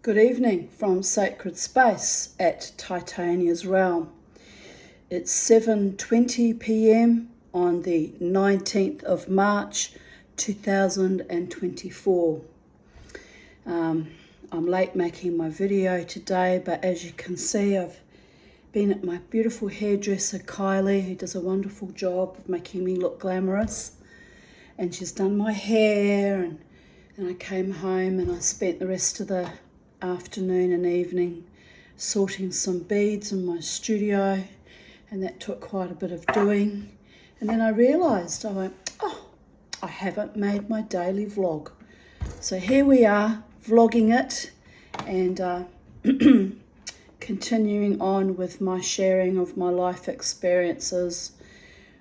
Good evening from Sacred Space at Titania's Realm. It's 7:20 p.m. on the 19th of March 2024. I'm late making my video today, but as you can see, I've been at my beautiful hairdresser Kylie, who does a wonderful job of making me look glamorous, and she's done my hair, and I came home and I spent the rest of the afternoon and evening sorting some beads in my studio, and that took quite a bit of doing. And then I realised, I haven't made my daily vlog. So here we are, vlogging it, and continuing on with my sharing of my life experiences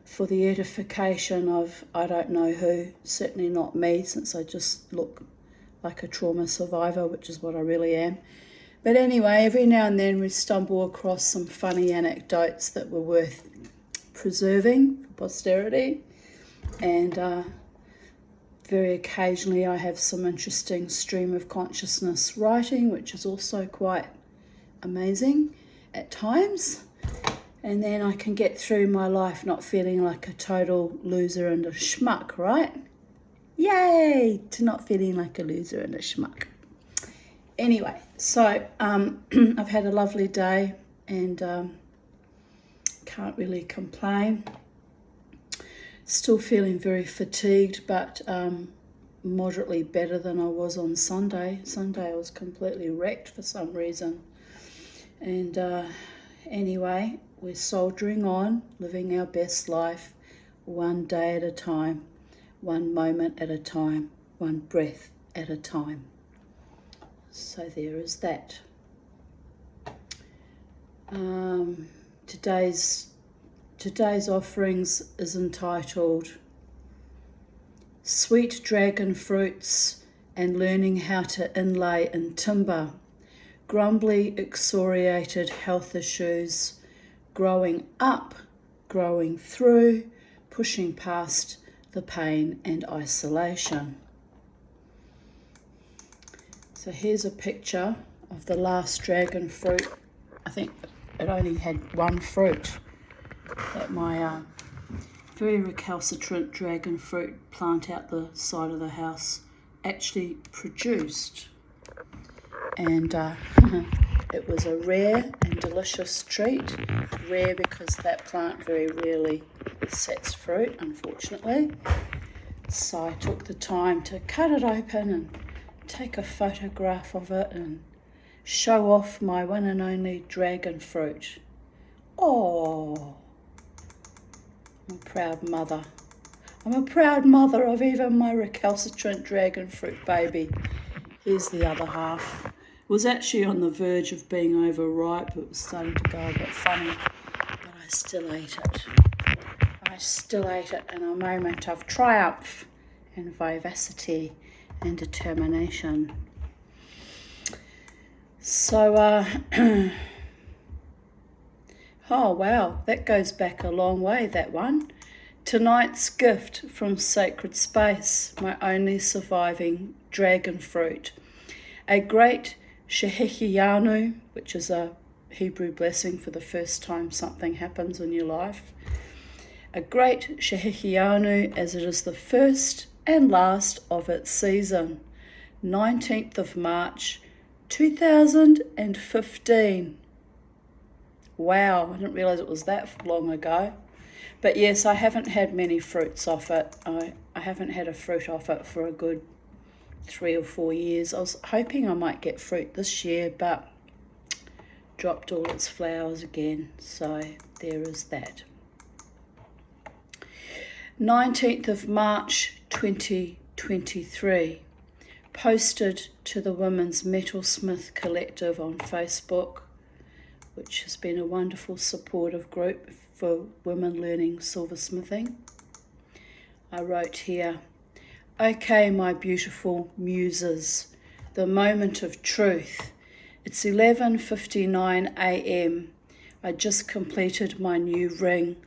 for the edification of I don't know who, certainly not me, since I just look like a trauma survivor, which is what I really am. But anyway, every now and then we stumble across some funny anecdotes that were worth preserving for posterity, and very occasionally I have some interesting stream of consciousness writing, which is also quite amazing at times. And then I can get through my life not feeling like a total loser and a schmuck, right? Yay, to not feeling like a loser and a schmuck. Anyway, so I've had a lovely day and can't really complain. Still feeling very fatigued, but moderately better than I was on Sunday. Sunday I was completely wrecked for some reason. And anyway, we're soldiering on, living our best life, one day at a time. One moment at a time, one breath at a time. So there is that. Today's offerings is entitled Sweet Dragon Fruits and Learning How to Inlay in Timber, Grumbly Excoriated Health Issues, Growing Up, Growing Through, Pushing Past the Pain and Isolation. So here's a picture of the last dragon fruit. I think it only had one fruit that my very recalcitrant dragon fruit plant out the side of the house actually produced. And it was a rare and delicious treat. Rare because that plant very rarely sets fruit, unfortunately. So I took the time to cut it open and take a photograph of it and show off my one and only dragon fruit. Oh, I'm a proud mother. I'm a proud mother of even my recalcitrant dragon fruit baby. Here's the other half. It was actually on the verge of being overripe. It was starting to go a bit funny, but I still ate it. I still ate it in a moment of triumph and vivacity and determination. So, oh wow, that goes back a long way, that one. Tonight's gift from Sacred Space, my only surviving dragon fruit. A great Shehechianu, which is a Hebrew blessing for the first time something happens in your life. A great Shehechianu, as it is the first and last of its season. 19th of March, 2015. Wow, I didn't realise it was that long ago. But yes, I haven't had many fruits off it. I haven't had a fruit off it for a good 3 or 4 years. I was hoping I might get fruit this year, but dropped all its flowers again. So there is that. 19th of March 2023, posted to the Women's Metalsmith Collective on Facebook, which has been a wonderful supportive group for women learning silversmithing. I wrote here, okay, my beautiful muses, the moment of truth. It's 11:59 a.m. I just completed my new ring.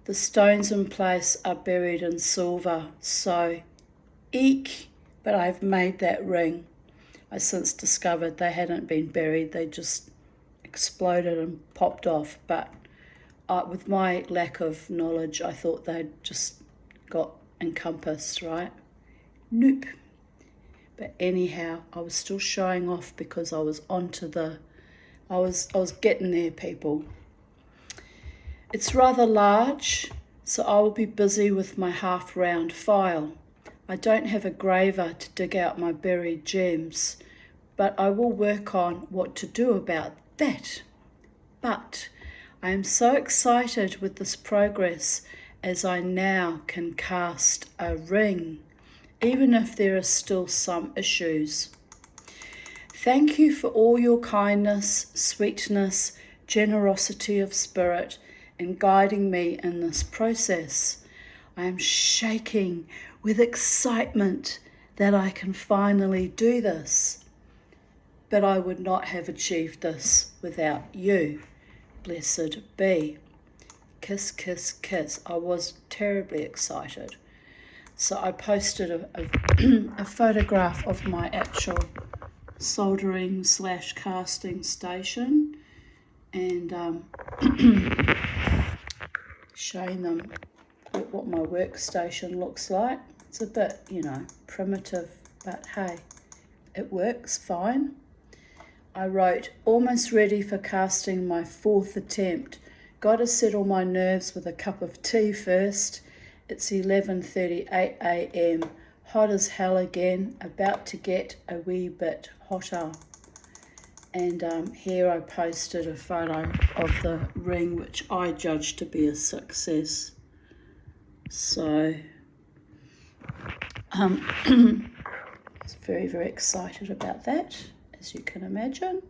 The stones in place are buried in silver, so eek, but I've made that ring. I since discovered they hadn't been buried, they just exploded and popped off. But with my lack of knowledge, I thought they'd just got encompassed, right? Nope. But anyhow, I was still showing off because I was I was getting there, people. It's rather large, so I will be busy with my half-round file. I don't have a graver to dig out my buried gems, but I will work on what to do about that. But I am so excited with this progress as I now can cast a ring, even if there are still some issues. Thank you for all your kindness, sweetness, generosity of spirit in guiding me in this process. I am shaking with excitement that I can finally do this. But I would not have achieved this without you. Blessed be. Kiss, kiss, kiss. I was terribly excited. So I posted a photograph of my actual soldering / casting station and showing them what my workstation looks like. It's a bit, primitive, but hey, it works fine. I wrote, almost ready for casting my 4th attempt. Got to settle my nerves with a cup of tea first. It's 11:38 a.m. Hot as hell again, about to get a wee bit hotter. And here I posted a photo of the ring, which I judged to be a success. So, I was very, very excited about that, as you can imagine.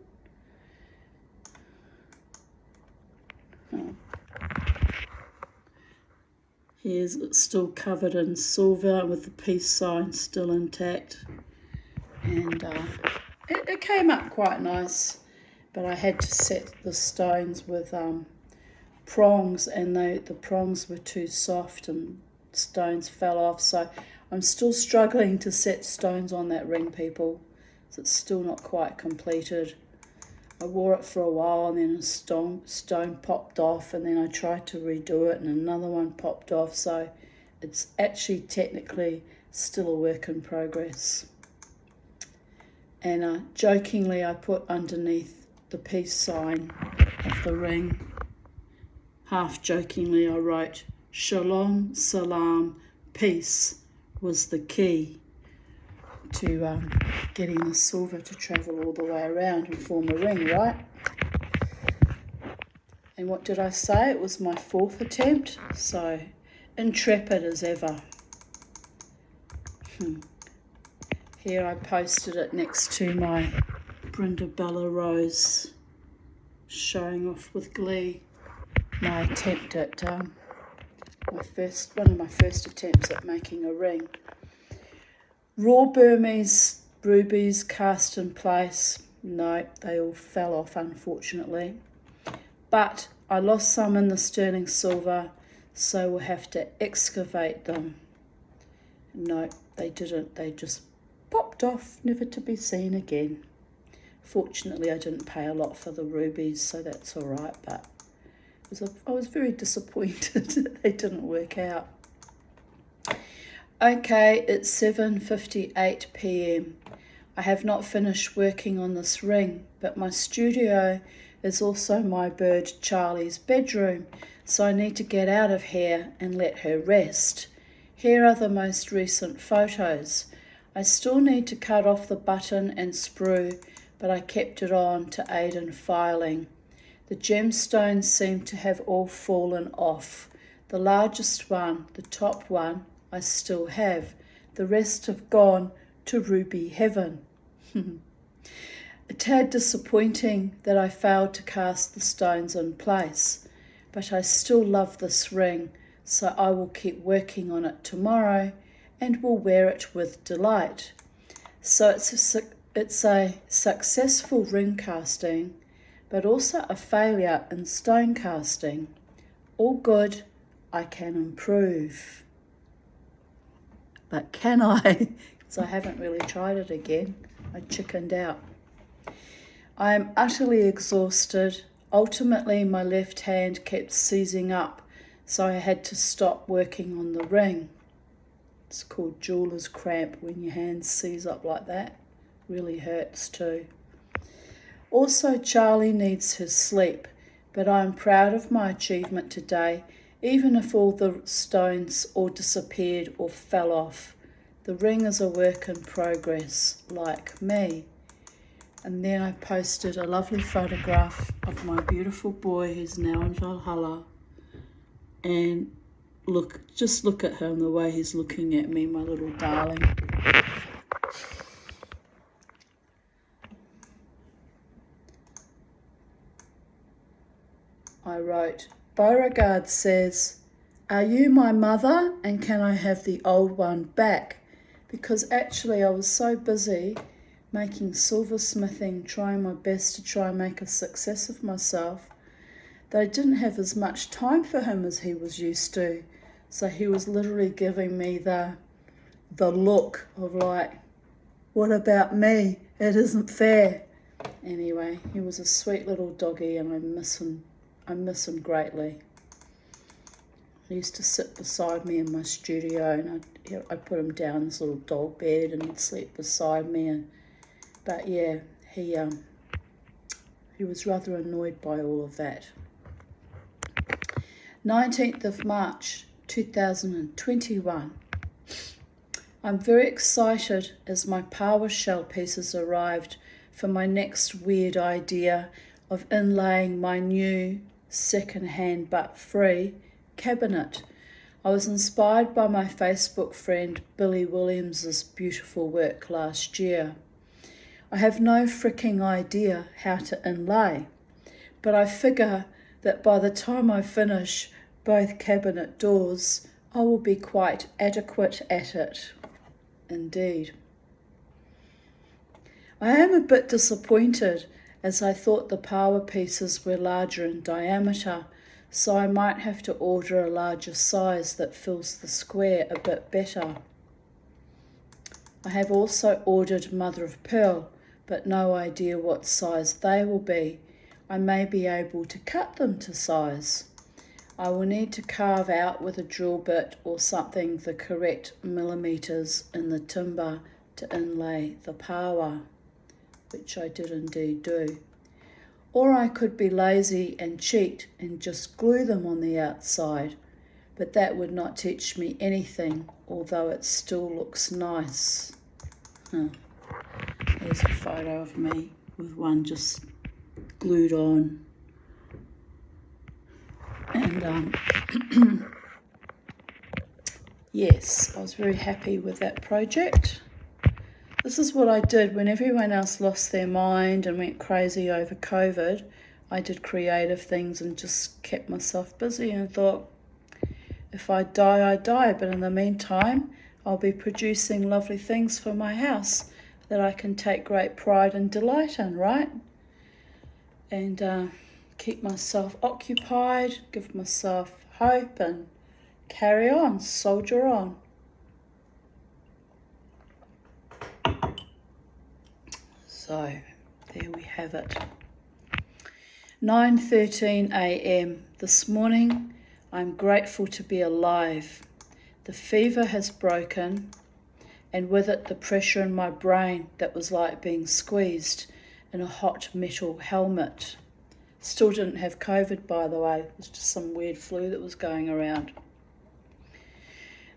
Here's it's still covered in silver with the peace sign still intact. And it came up quite nice, but I had to set the stones with prongs, and the prongs were too soft and stones fell off. So I'm still struggling to set stones on that ring, people. So it's still not quite completed. I wore it for a while and then a stone popped off, and then I tried to redo it and another one popped off. So it's actually technically still a work in progress. And jokingly I put underneath the peace sign of the ring, half jokingly I wrote, Shalom, Salam, peace was the key to getting the silver to travel all the way around and form a ring, right? And what did I say? It was my 4th attempt, so intrepid as ever. Here I posted it next to my Brindabella rose, showing off with glee my attempt at one of my first attempts at making a ring. Raw Burmese rubies cast in place. No, they all fell off, unfortunately. But I lost some in the sterling silver, so we'll have to excavate them. No, they didn't. They just popped off, never to be seen again. Fortunately, I didn't pay a lot for the rubies, so that's all right. But I was very disappointed that they didn't work out. Okay, it's 7:58 p.m. I have not finished working on this ring, but my studio is also my bird Charlie's bedroom, so I need to get out of here and let her rest. Here are the most recent photos. I still need to cut off the button and sprue, but I kept it on to aid in filing. The gemstones seem to have all fallen off. The largest one, the top one, I still have. The rest have gone to ruby heaven. A tad disappointing that I failed to cast the stones in place, but I still love this ring, so I will keep working on it tomorrow and will wear it with delight. So it's a successful ring casting, but also a failure in stone casting. All good, I can improve. But can I? Because I haven't really tried it again. I chickened out. I am utterly exhausted. Ultimately, my left hand kept seizing up, so I had to stop working on the ring. It's called jeweler's cramp when your hand seize up like that. Really hurts too. Also, Charlie needs his sleep, but I am proud of my achievement today, even if all the stones all disappeared or fell off. The ring is a work in progress, like me. And then I posted a lovely photograph of my beautiful boy who's now in Valhalla. And just look at him, the way he's looking at me, my little darling. I wrote, Beauregard says, are you my mother and can I have the old one back? Because actually I was so busy making silversmithing, trying my best to try and make a success of myself, that I didn't have as much time for him as he was used to. So he was literally giving me the look of like, what about me? It isn't fair. Anyway, he was a sweet little doggy and I miss him greatly. He used to sit beside me in my studio and I'd put him down in this little dog bed and he'd sleep beside me. But yeah, he was rather annoyed by all of that. 19th of March 2021. I'm very excited as my PowerShell pieces arrived for my next weird idea of inlaying my new second-hand but free cabinet. I was inspired by my Facebook friend Billy Williams's beautiful work last year. I have no freaking idea how to inlay, but I figure that by the time I finish both cabinet doors, I will be quite adequate at it. Indeed. I am a bit disappointed as I thought the power pieces were larger in diameter, so I might have to order a larger size that fills the square a bit better. I have also ordered mother of pearl, but no idea what size they will be. I may be able to cut them to size. I will need to carve out with a drill bit or something the correct millimeters in the timber to inlay the power, which I did indeed do. Or I could be lazy and cheat and just glue them on the outside, but that would not teach me anything, although it still looks nice. Here's a photo of me with one just glued on. And yes, I was very happy with that project. This is what I did when everyone else lost their mind and went crazy over COVID. I did creative things and just kept myself busy and thought, if I die, I die. But in the meantime, I'll be producing lovely things for my house that I can take great pride and delight in, right? And keep myself occupied, give myself hope and carry on, soldier on. So there we have it. 9:13 a.m. this morning. I'm grateful to be alive. The fever has broken, and with it the pressure in my brain that was like being squeezed in a hot metal helmet. Still didn't have COVID, by the way. It was just some weird flu that was going around.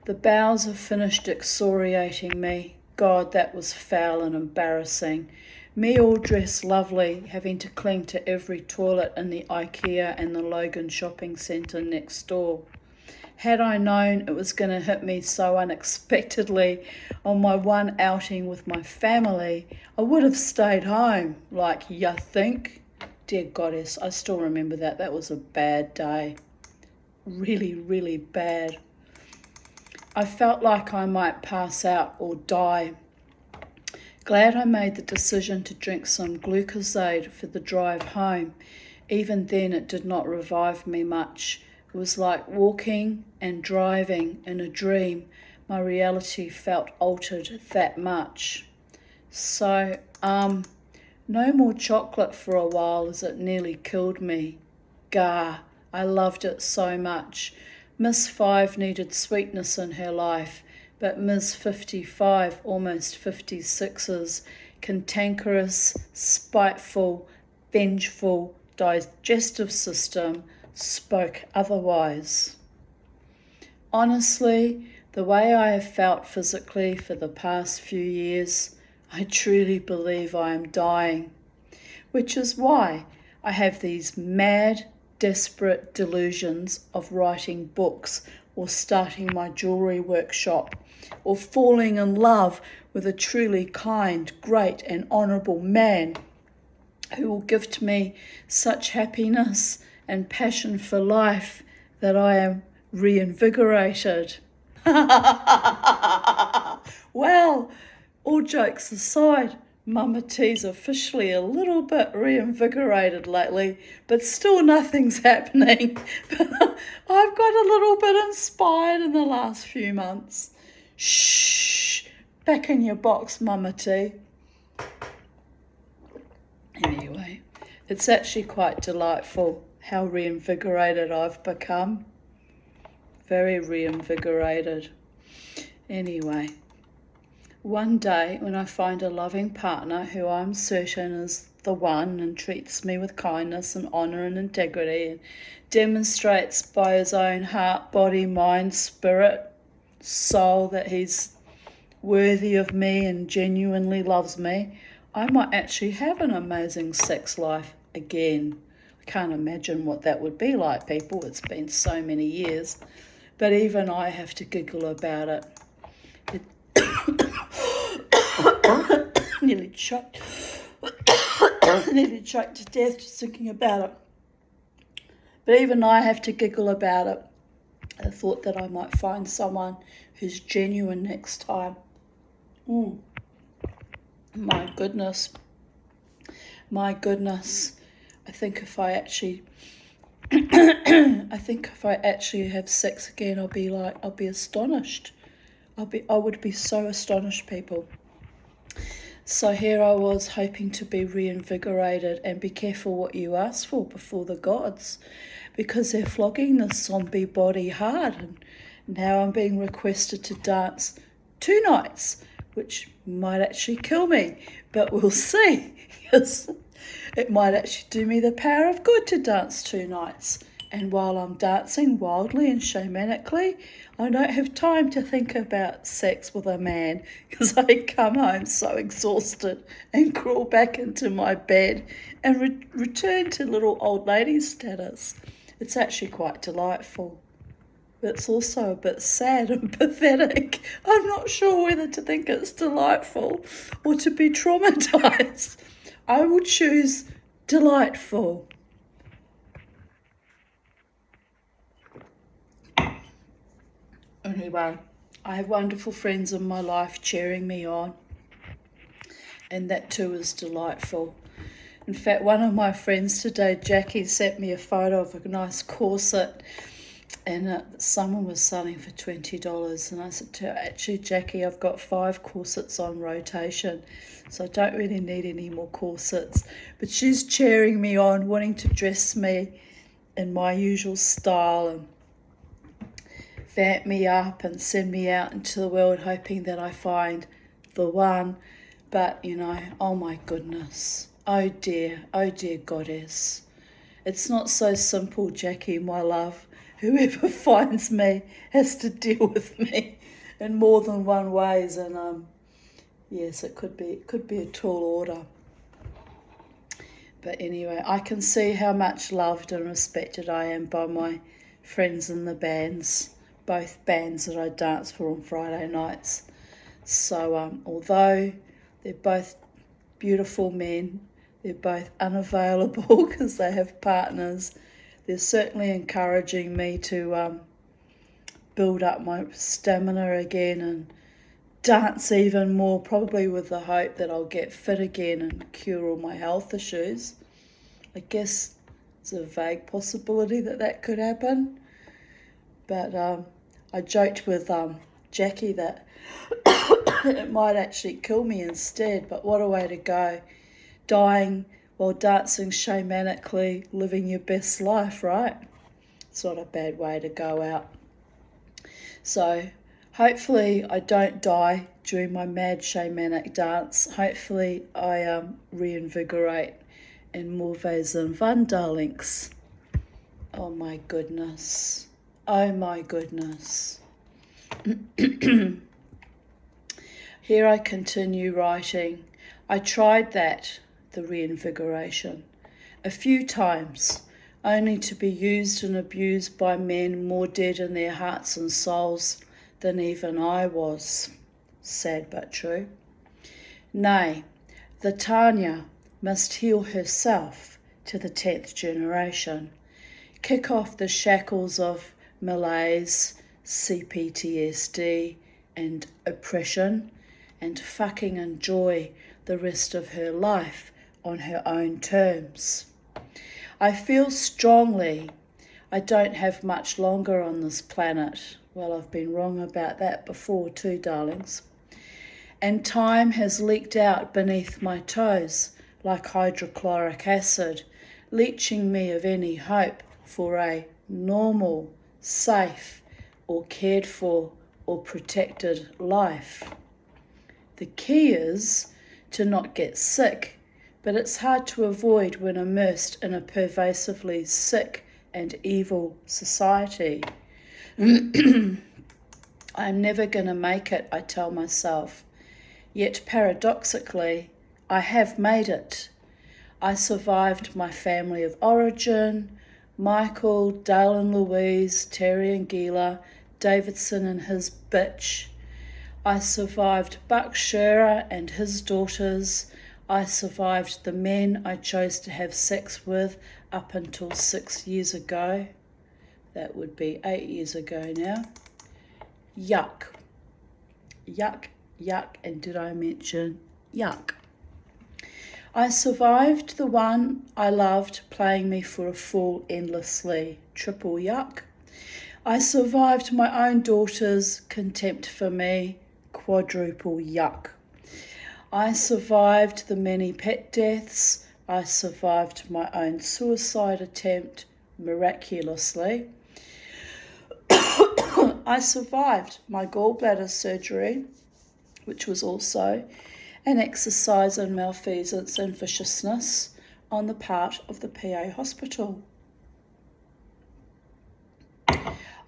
The bowels have finished excoriating me. God, that was foul and embarrassing. Me all dressed lovely, having to cling to every toilet in the IKEA and the Logan shopping centre next door. Had I known it was going to hit me so unexpectedly on my one outing with my family, I would have stayed home. Like, ya think? Dear Goddess, I still remember that. That was a bad day. Really, really bad. I felt like I might pass out or die. Glad I made the decision to drink some Glucosade for the drive home. Even then it did not revive me much. It was like walking and driving in a dream. My reality felt altered that much. So No more chocolate for a while as it nearly killed me. Gah, I loved it so much. Miss 5 needed sweetness in her life, but Ms. 55, almost 56's cantankerous, spiteful, vengeful digestive system spoke otherwise. Honestly, the way I have felt physically for the past few years, I truly believe I am dying, which is why I have these mad, desperate delusions of writing books or starting my jewellery workshop or falling in love with a truly kind, great and honourable man who will gift me such happiness and passion for life that I am reinvigorated. Well, all jokes aside, Mama T's officially a little bit reinvigorated lately, but still nothing's happening. But I've got a little bit inspired in the last few months. Shh, back in your box, Mama T. Anyway, it's actually quite delightful how reinvigorated I've become. Very reinvigorated. Anyway, one day when I find a loving partner who I'm certain is the one and treats me with kindness and honour and integrity and demonstrates by his own heart, body, mind, spirit, soul that he's worthy of me and genuinely loves me, I might actually have an amazing sex life again. I can't imagine what that would be like, people. It's been so many years. But even I have to giggle about it. Nearly choked. Nearly choked to death just thinking about it. But even I have to giggle about it. I thought that I might find someone who's genuine next time. My goodness. I think if I actually have sex again, I'll be astonished. I would be so astonished, people. So here I was hoping to be reinvigorated, and be careful what you ask for before the gods, because they're flogging this zombie body hard, and now I'm being requested to dance 2 nights, which might actually kill me, but we'll see. Yes, it might actually do me the power of good to dance 2 nights. And while I'm dancing wildly and shamanically, I don't have time to think about sex with a man, because I come home so exhausted and crawl back into my bed and return to little old lady status. It's actually quite delightful. But it's also a bit sad and pathetic. I'm not sure whether to think it's delightful or to be traumatised. I will choose delightful. Anyway, I have wonderful friends in my life cheering me on, and that too is delightful. In fact, one of my friends today, Jackie, sent me a photo of a nice corset, and someone was selling for $20, and I said to her, actually, Jackie, I've got 5 corsets on rotation, so I don't really need any more corsets. But she's cheering me on, wanting to dress me in my usual style and vamp me up and send me out into the world, hoping that I find the one. But, oh my goodness, oh dear goddess. It's not so simple, Jackie, my love. Whoever finds me has to deal with me in more than one ways, and yes, it could be a tall order. But anyway, I can see how much loved and respected I am by my friends in the bands, both bands that I dance for on Friday nights. So although they're both beautiful men, they're both unavailable because they have partners, they're certainly encouraging me to build up my stamina again and dance even more, probably with the hope that I'll get fit again and cure all my health issues. I guess it's a vague possibility that could happen. But I joked with Jackie that It might actually kill me instead, but what a way to go. Dying while dancing shamanically, living your best life, right? It's not a bad way to go out. So hopefully I don't die during my mad shamanic dance. Hopefully I reinvigorate in more ways than one, darlings. Oh my goodness. Oh my goodness. Here I continue writing. I tried that, the reinvigoration, a few times, only to be used and abused by men more dead in their hearts and souls than even I was. Sad but true. Nay, the Tanya must heal herself to the 10th generation, kick off the shackles of malaise, CPTSD and oppression, and fucking enjoy the rest of her life on her own terms. I feel strongly I don't have much longer on this planet. Well, I've been wrong about that before too, darlings. And time has leaked out beneath my toes like hydrochloric acid, leaching me of any hope for a normal, safe, or cared for or protected life. The key is to not get sick, but it's hard to avoid when immersed in a pervasively sick and evil society. I'm never going to make it, I tell myself. Yet paradoxically, I have made it. I survived my family of origin, Michael, Dale and Louise, Terry and Gila, Davidson and his bitch. I survived Buck Shearer and his daughters. I survived the men I chose to have sex with up until 6 years ago. That would be 8 years ago now. Yuck. Yuck, yuck, and did I mention yuck? I survived the one I loved playing me for a fool endlessly. Triple yuck. I survived my own daughter's contempt for me. Quadruple yuck. I survived the many pet deaths. I survived my own suicide attempt miraculously. I survived my gallbladder surgery, which was also an exercise in malfeasance and viciousness on the part of the PA hospital.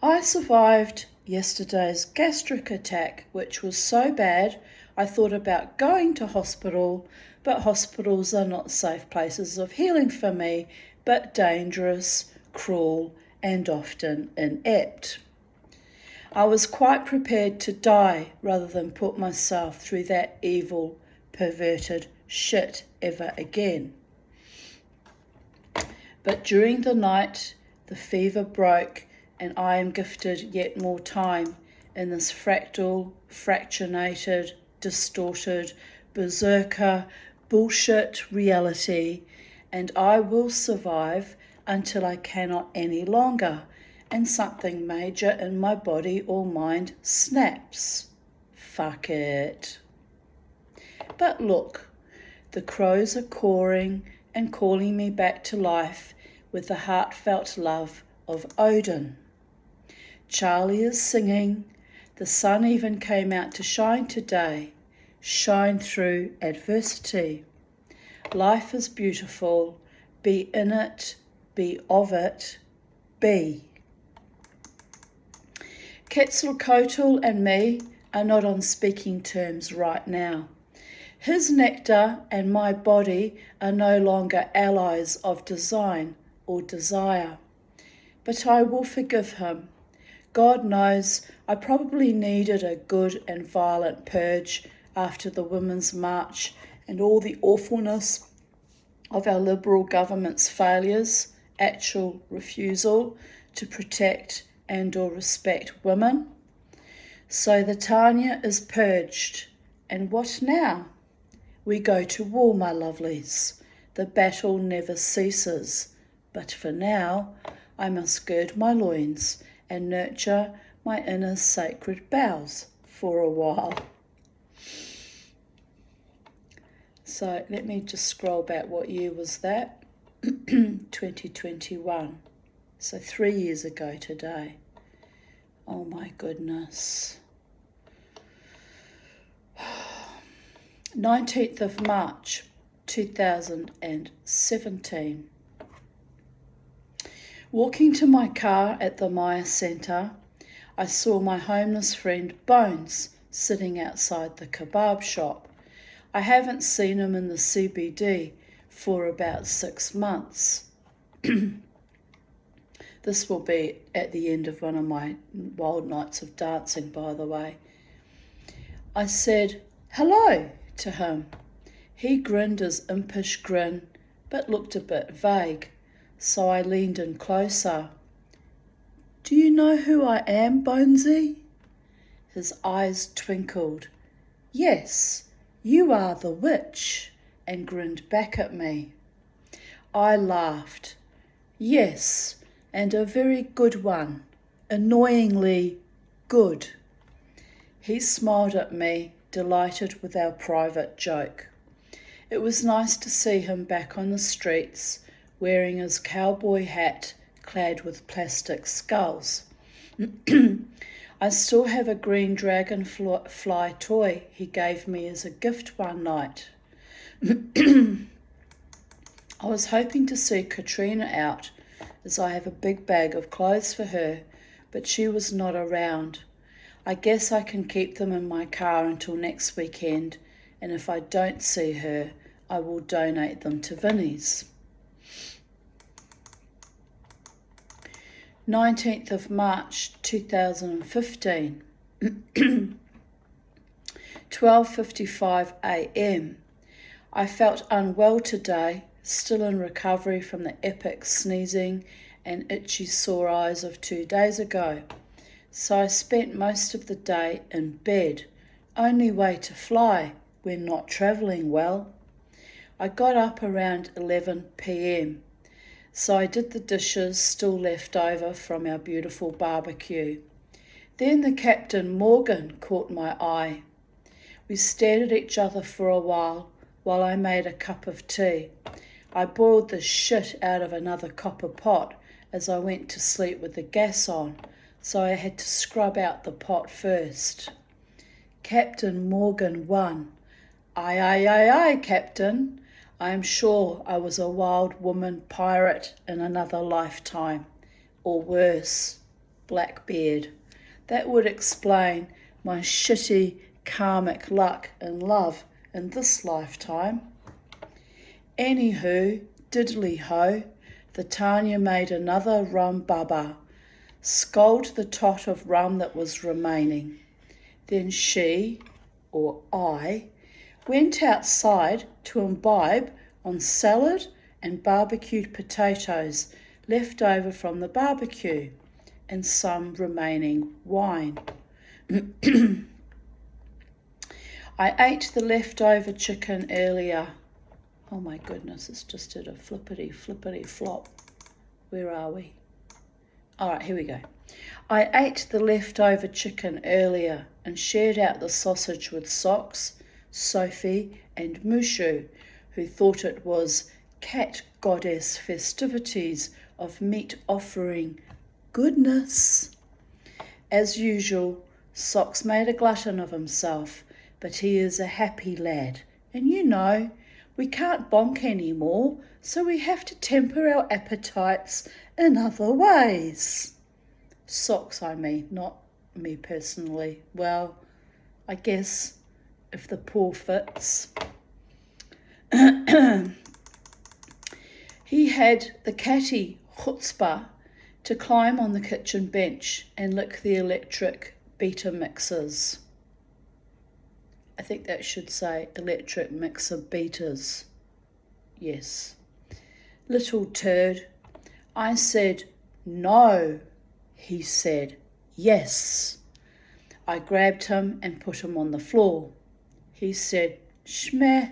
I survived yesterday's gastric attack, which was so bad I thought about going to hospital, but hospitals are not safe places of healing for me, but dangerous, cruel, and often inept. I was quite prepared to die rather than put myself through that evil, perverted shit ever again. But during the night, the fever broke, and I am gifted yet more time in this fractal, fractionated, distorted, berserker, bullshit reality, and I will survive until I cannot any longer, and something major in my body or mind snaps. Fuck it. But look, the crows are cawing and calling me back to life with the heartfelt love of Odin. Charlie is singing. The sun even came out to shine today. Shine through adversity. Life is beautiful. Be in it. Be of it. Be. Quetzalcoatl and me are not on speaking terms right now. His nectar and my body are no longer allies of design or desire. But I will forgive him. God knows I probably needed a good and violent purge after the Women's March and all the awfulness of our Liberal government's failures, actual refusal to protect and or respect women. So the Tanya is purged. And what now? We go to war, my lovelies. The battle never ceases. But for now, I must gird my loins and nurture my inner sacred bowels for a while. So let me just scroll back. What year was that? 2021. So 3 years ago today. Oh my goodness. 19th of March 2017. Walking to my car at the Maya Centre, I saw my homeless friend Bones sitting outside the kebab shop. I haven't seen him in the CBD for about 6 months. This will be at the end of one of my wild nights of dancing, by the way. I said hello to him. He grinned his impish grin, but looked a bit vague, so I leaned in closer. Do you know who I am, Bonesy? His eyes twinkled. Yes, you are the witch, and grinned back at me. I laughed. Yes, and a very good one. Annoyingly good. He smiled at me, delighted with our private joke. It was nice to see him back on the streets, wearing his cowboy hat clad with plastic skulls. I still have a green dragonfly toy he gave me as a gift one night. I was hoping to see Katrina out, as I have a big bag of clothes for her, but she was not around. I guess I can keep them in my car until next weekend, and if I don't see her, I will donate them to Vinnie's. 19th of March 2015. 12:55 a.m. I felt unwell today, still in recovery from the epic sneezing and itchy sore eyes of 2 days ago. So I spent most of the day in bed. Only way to fly when not travelling well. I got up around 11 p.m. So I did the dishes still left over from our beautiful barbecue. Then the Captain Morgan caught my eye. We stared at each other for a while I made a cup of tea. I boiled the shit out of another copper pot as I went to sleep with the gas on, so I had to scrub out the pot first. Captain Morgan won. Aye, aye, aye, aye, Captain. I am sure I was a wild woman pirate in another lifetime, or worse, Blackbeard. That would explain my shitty karmic luck in love in this lifetime. Anywho, diddly ho, the Tanya made another rum bubba, sculled the tot of rum that was remaining. Then she, or I, went outside to imbibe on salad and barbecued potatoes left over from the barbecue and some remaining wine. I ate the leftover chicken earlier. Oh my goodness, it's just did a flippity flop. Where are we? All right, here we go. I ate the leftover chicken earlier and shared out the sausage with Socks, Sophie and Mushu, who thought it was cat goddess festivities of meat offering goodness. As usual, Socks made a glutton of himself, but he is a happy lad, and you know, we can't bonk anymore, so we have to temper our appetites in other ways. Socks, I mean, not me personally. Well, I guess if the poor fits. He had the catty chutzpah to climb on the kitchen bench and lick the electric beater mixers. I think that should say electric mixer beaters. Yes. Little turd. I said, no. He said, yes. I grabbed him and put him on the floor. He said, shmeh,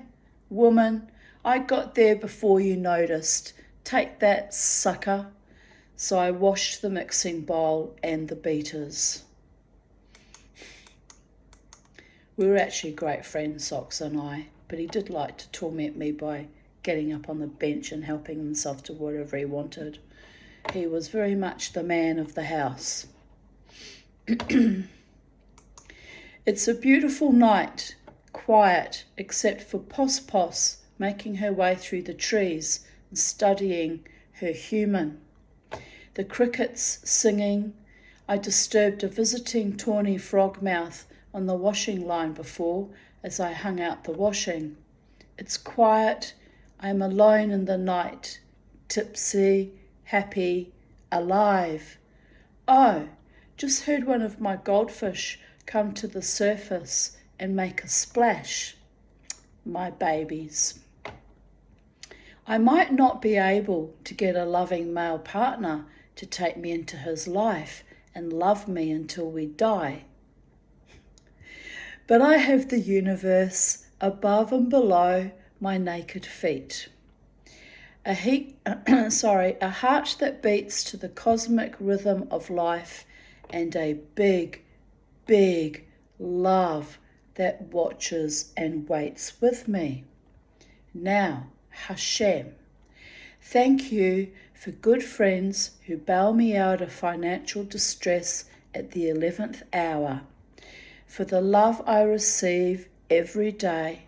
woman, I got there before you noticed. Take that, sucker. So I washed the mixing bowl and the beaters. We were actually great friends, Socks and I. but he did like to torment me by getting up on the bench and helping himself to whatever he wanted. He was very much the man of the house. It's a beautiful night, quiet except for Pos Pos making her way through the trees and studying her human. The crickets singing. I disturbed a visiting tawny frogmouth on the washing line before as I hung out the washing. It's quiet. I am alone in the night, tipsy, happy, alive. Oh, just heard one of my goldfish come to the surface and make a splash. My babies. I might not be able to get a loving male partner to take me into his life and love me until we die. But I have the universe above and below my naked feet. A heart that beats to the cosmic rhythm of life, and a big, big love that watches and waits with me. Now, Hashem, thank you for good friends who bail me out of financial distress at the 11th hour, for the love I receive every day,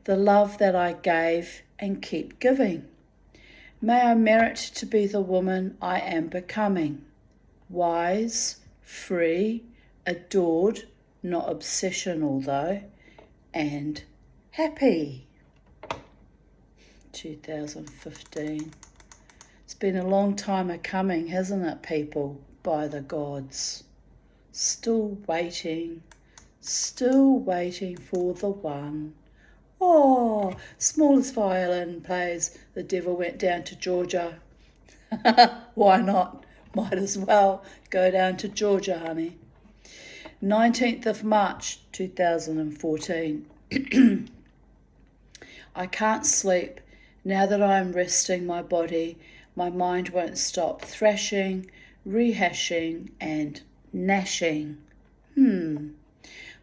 the love that I gave and keep giving. May I merit to be the woman I am becoming, wise, free, adored, not obsessional though, and happy. 2015. It's been a long time a coming, hasn't it, people? By the gods. Still waiting for the one. Oh, smallest violin plays The Devil Went Down to Georgia. Why not? Might as well go down to Georgia, honey. 19th of March 2014. I can't sleep. Now that I am resting my body, my mind won't stop thrashing, rehashing and gnashing.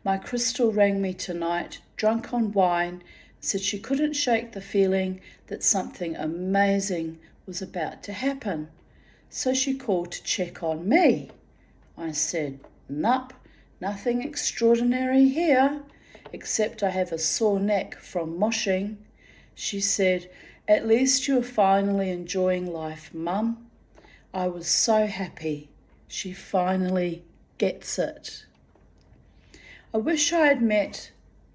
My crystal rang me tonight, drunk on wine, said she couldn't shake the feeling that something amazing was about to happen. So she called to check on me. I said, "Nup, nothing extraordinary here, except I have a sore neck from moshing." She said, "At least you're finally enjoying life, Mum." I was so happy. She finally gets it. I wish I had met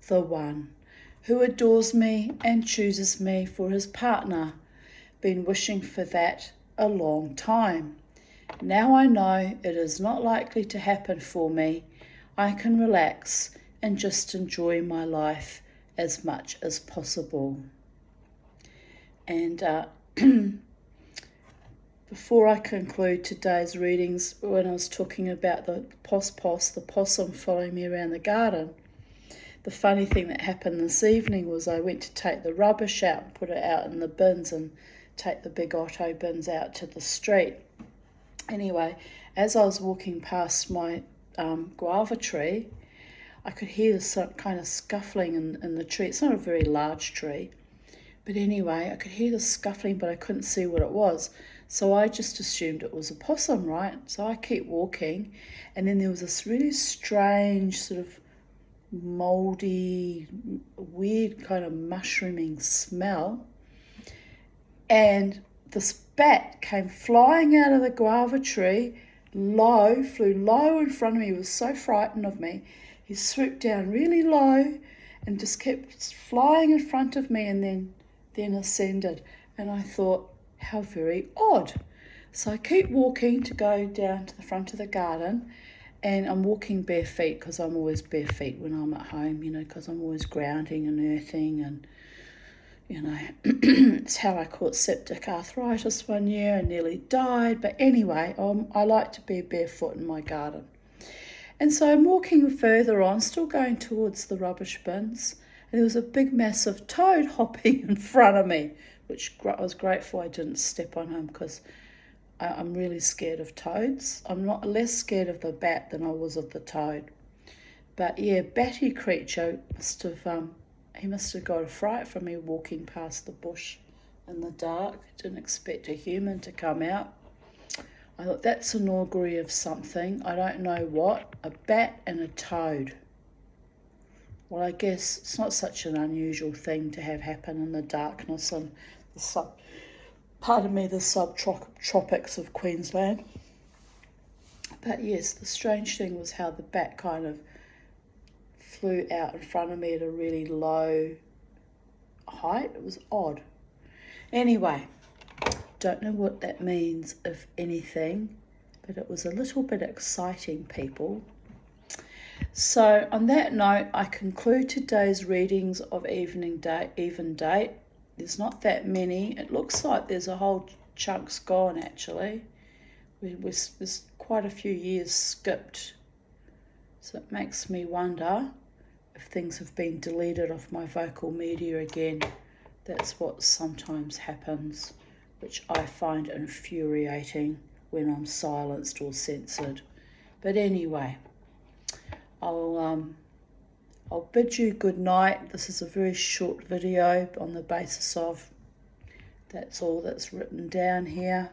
the one who adores me and chooses me for his partner. Been wishing for that a long time. Now I know it is not likely to happen for me. I can relax and just enjoy my life as much as possible. And before I conclude today's readings, when I was talking about the the possum following me around the garden, the funny thing that happened this evening was I went to take the rubbish out and put it out in the bins and take the big Otto bins out to the street. Anyway, as I was walking past my guava tree, I could hear some kind of scuffling in the tree. It's not a very large tree. But anyway, I could hear the scuffling, but I couldn't see what it was. So I just assumed it was a possum, right? So I keep walking, and then there was this really strange sort of mouldy, weird kind of mushrooming smell. And this bat came flying out of the guava tree, flew low in front of me. He was so frightened of me. He swooped down really low and just kept flying in front of me and then ascended. And I thought, how very odd. So I keep walking to go down to the front of the garden, and I'm walking bare feet because I'm always bare feet when I'm at home, because I'm always grounding and earthing, and it's how I caught septic arthritis one year and nearly died. But anyway, I like to be barefoot in my garden. And so I'm walking further on, still going towards the rubbish bins, and there was a big massive toad hopping in front of me, which I was grateful I didn't step on him because I'm really scared of toads. I'm not less scared of the bat than I was of the toad. But yeah, batty creature must have he must have got a fright from me walking past the bush in the dark. Didn't expect a human to come out. I thought, that's an augury of something. I don't know what. A bat and a toad. Well, I guess it's not such an unusual thing to have happen in the darkness and the subtropics of Queensland. But yes, the strange thing was how the bat kind of flew out in front of me at a really low height. It was odd. Anyway, don't know what that means, if anything, but it was a little bit exciting, people. So on that note, I conclude today's readings of Even Date. There's not that many. It looks like there's a whole chunk's gone, actually. There's quite a few years skipped. So it makes me wonder if things have been deleted off my vocal media again. That's what sometimes happens, which I find infuriating when I'm silenced or censored. But anyway, I'll bid you good night. This is a very short video on the basis of that's all that's written down here.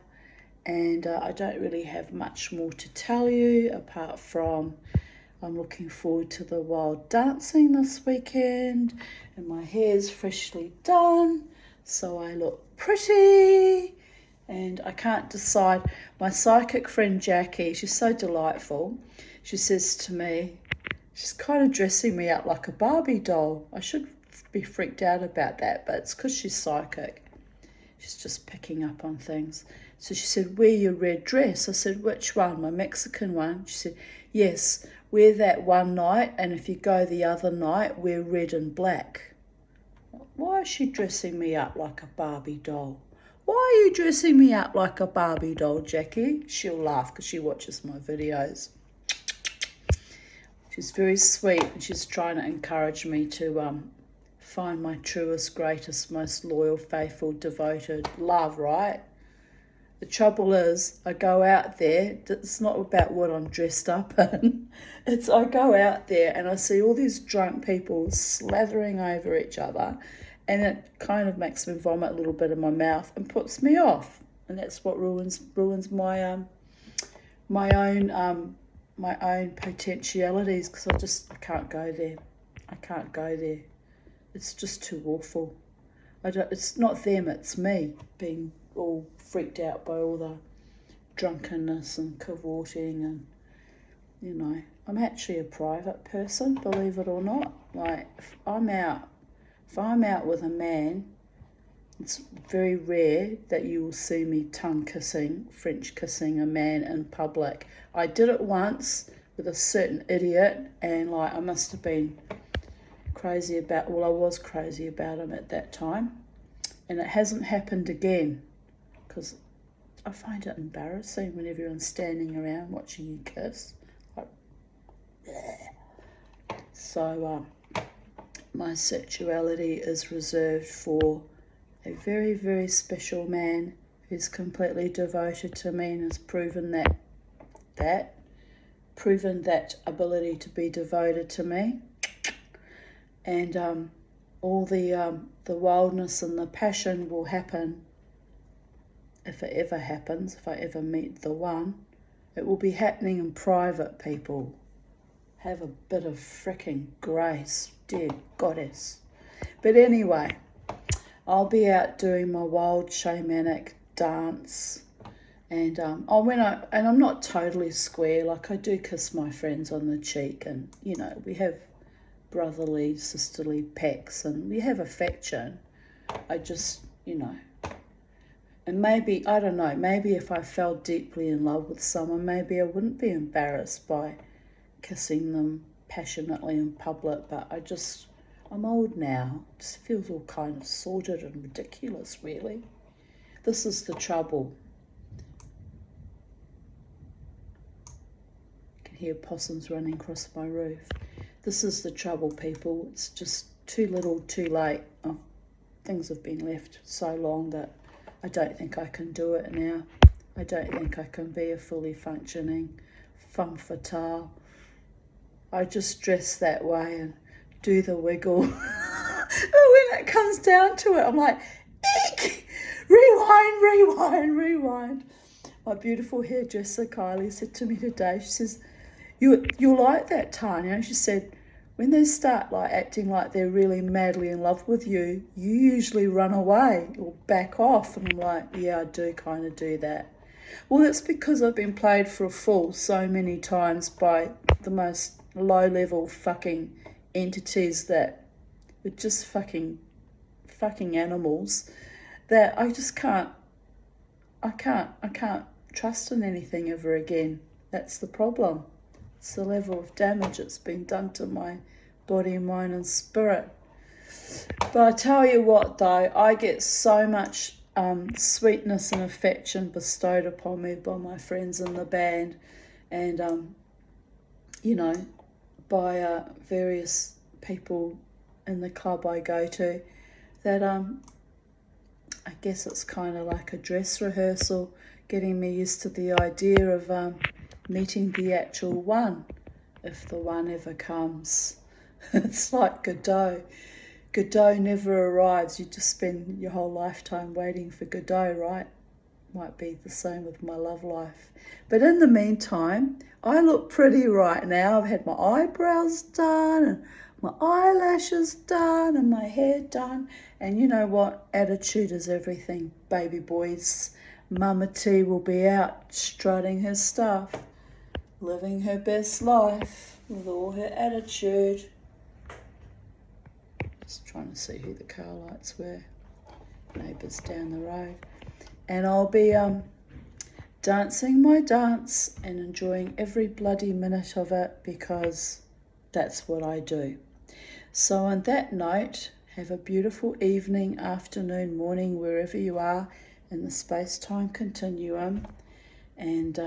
And I don't really have much more to tell you apart from I'm looking forward to the wild dancing this weekend, and my hair's freshly done, so I look pretty. And I can't decide. My psychic friend Jackie, she's so delightful. She says to me, she's kind of dressing me up like a Barbie doll. I should be freaked out about that, but it's because she's psychic. She's just picking up on things. So she said, wear your red dress. I said, which one? My Mexican one? She said, yes, wear that one night, and if you go the other night, wear red and black. Why is she dressing me up like a Barbie doll? Why are you dressing me up like a Barbie doll, Jackie? She'll laugh because she watches my videos. She's very sweet, and she's trying to encourage me to find my truest, greatest, most loyal, faithful, devoted love, right? The trouble is, I go out there, it's not about what I'm dressed up in. It's I go out there and I see all these drunk people slathering over each other, and it kind of makes me vomit a little bit in my mouth and puts me off. And that's what ruins my own potentialities, because I can't go there. I can't go there. It's just too awful. It's not them, it's me being all freaked out by all the drunkenness and cavorting, and I'm actually a private person, believe it or not. Like if I'm out with a man, it's very rare that you will see me tongue kissing, French kissing a man in public. I did it once with a certain idiot, and I must have been I was crazy about him at that time, and it hasn't happened again, because I find it embarrassing when everyone's standing around watching you kiss. So my sexuality is reserved for a very, very special man who's completely devoted to me and has proven that ability to be devoted to me. And all the wildness and the passion will happen, if it ever happens, if I ever meet the one. It will be happening in private, people. Have a bit of fricking grace, dear goddess. But anyway, I'll be out doing my wild shamanic dance, and I'm not totally square. Like, I do kiss my friends on the cheek, and we have brotherly, sisterly pecks, and we have affection. I just, and maybe, I don't know, maybe if I fell deeply in love with someone, maybe I wouldn't be embarrassed by kissing them passionately in public, but I'm old now. It just feels all kind of sordid and ridiculous, really. This is the trouble. I can hear possums running across my roof. This is the trouble, people. It's just too little, too late. Things have been left so long that I don't think I can do it now. I don't think I can be a fully functioning femme fatale. I just dress that way and do the wiggle it comes down to it, I'm like, eek! Rewind. My beautiful hairdresser, Kylie, said to me today, she says, you're like that, Tanya. She said, when they start like acting like they're really madly in love with you, you usually run away or back off. And I'm like, yeah, I do kind of do that. Well, that's because I've been played for a fool so many times by the most low-level fucking entities that are just fucking animals, that I just can't trust in anything ever again. That's the problem. It's the level of damage that's been done to my body, mind and spirit. But I tell you what though, I get so much sweetness and affection bestowed upon me by my friends in the band, and by various people in the club I go to, that I guess it's kind of like a dress rehearsal, getting me used to the idea of meeting the actual one, if the one ever comes. It's like Godot. Godot never arrives. You just spend your whole lifetime waiting for Godot, right? Might be the same with my love life. But in the meantime, I look pretty right now. I've had my eyebrows done and my eyelashes done and my hair done. And you know what? Attitude is everything, baby boys. Mama T will be out strutting her stuff, living her best life with all her attitude. Just trying to see who the car lights were. Neighbours down the road. And I'll be dancing my dance and enjoying every bloody minute of it, because that's what I do. So on that note, have a beautiful evening, afternoon, morning, wherever you are in the space-time continuum, and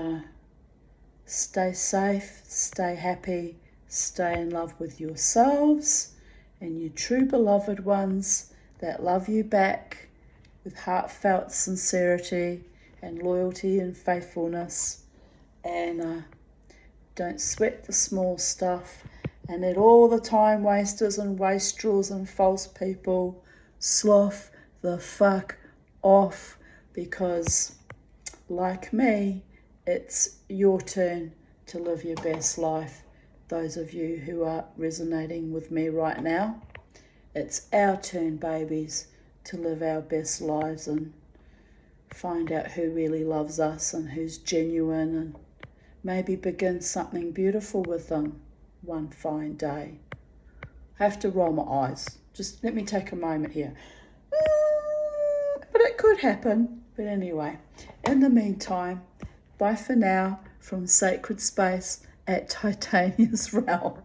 stay safe, stay happy, stay in love with yourselves and your true beloved ones that love you back with heartfelt sincerity and loyalty and faithfulness. And don't sweat the small stuff, and let all the time wasters and wastrels and false people slough the fuck off, because like me, it's your turn to live your best life. Those of you who are resonating with me right now, it's our turn, babies, to live our best lives and find out who really loves us and who's genuine, and maybe begin something beautiful with them one fine day. I have to roll my eyes. Just let me take a moment here. But it could happen. But anyway, in the meantime, bye for now from Sacred Space at Titania's Realm.